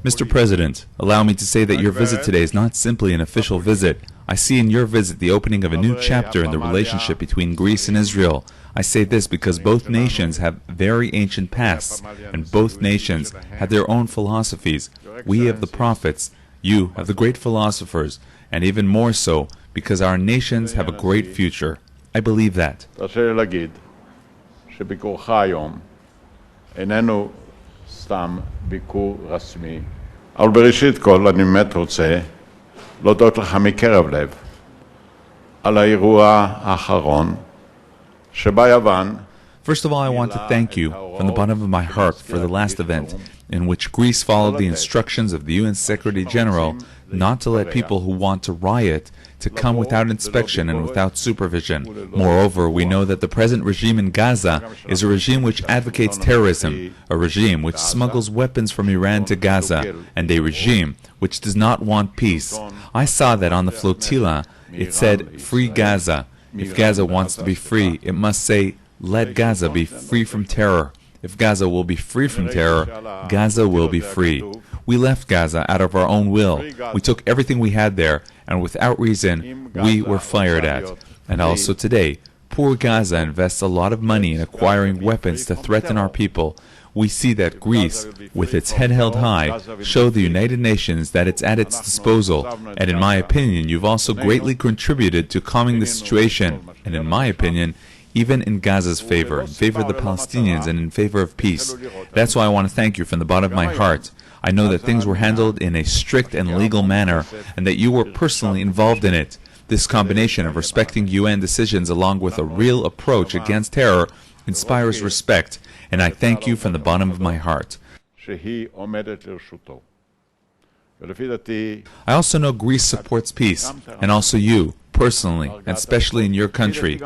Mr. President, allow me to say that your visit today is not simply an official visit. I see in your visit the opening of a new chapter in the relationship between Greece and Israel. I say this because both nations have very ancient pasts, and both nations have their own philosophies. We have the prophets, you have the great philosophers, and even more so because our nations have a great future. I believe that. סתם ביקור רשמי. אבל בראשית כל אני באמת רוצה להודות לך מקרב לב על האירוע האחרון שביוון. First of all, I want to thank you from the bottom of my heart for the last event in which Greece followed the instructions of the UN Secretary General not to let people who want to riot to come without inspection and without supervision. Moreover, we know that the present regime in Gaza is a regime which advocates terrorism, a regime which smuggles weapons from Iran to Gaza, and a regime which does not want peace. I saw that on the Flotilla it said, "Free Gaza." If Gaza wants to be free, it must say, "Let Gaza be free from terror." If Gaza will be free from terror, Gaza will be free. We left Gaza out of our own will. We took everything we had there, and without reason, we were fired at. And also today, poor Gaza invests a lot of money in acquiring weapons to threaten our people. We see that Greece, with its head held high, showed the United Nations that it's at its disposal. And in my opinion, you've also greatly contributed to calming the situation. And in my opinion, even in Gaza's favor, in favor of the Palestinians and in favor of peace. That's why I want to thank you from the bottom of my heart. I know that things were handled in a strict and legal manner, and that you were personally involved in it. This combination of respecting UN decisions along with a real approach against terror inspires respect, and I thank you from the bottom of my heart. I also know Greece supports peace, and also you, personally, and especially in your country.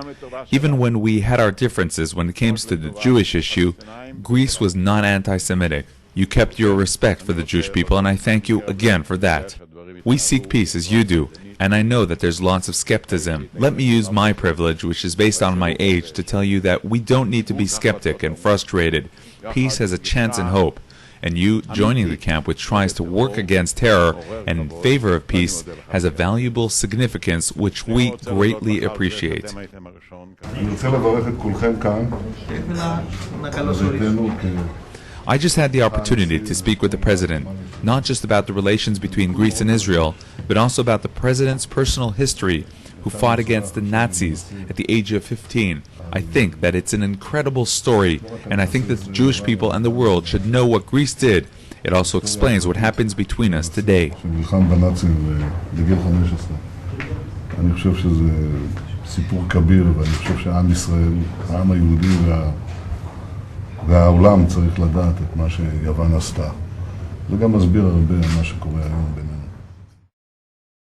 Even when we had our differences when it came to the Jewish issue, Greece was not anti-Semitic. You kept your respect for the Jewish people, and I thank you again for that. We seek peace as you do, and I know that there's lots of skepticism. Let me use my privilege, which is based on my age, to tell you that we don't need to be skeptic and frustrated. Peace has a chance and hope. And you, joining the camp which tries to work against terror and in favor of peace, has a valuable significance which we greatly appreciate. I just had the opportunity to speak with the President, not just about the relations between Greece and Israel, but also about the President's personal history, who fought against the Nazis at the age of 15. I think that it's an incredible story, and I think that the Jewish people and the world should know what Greece did. It also explains what happens between us today. אני חושב שזה סיפור כביר, ואני חושב שעם ישראל, העם היהודי והעולם צריך לדעת את מה שיוון עשתה. זה גם מסביר הרבה מה שקורה היום בינינו.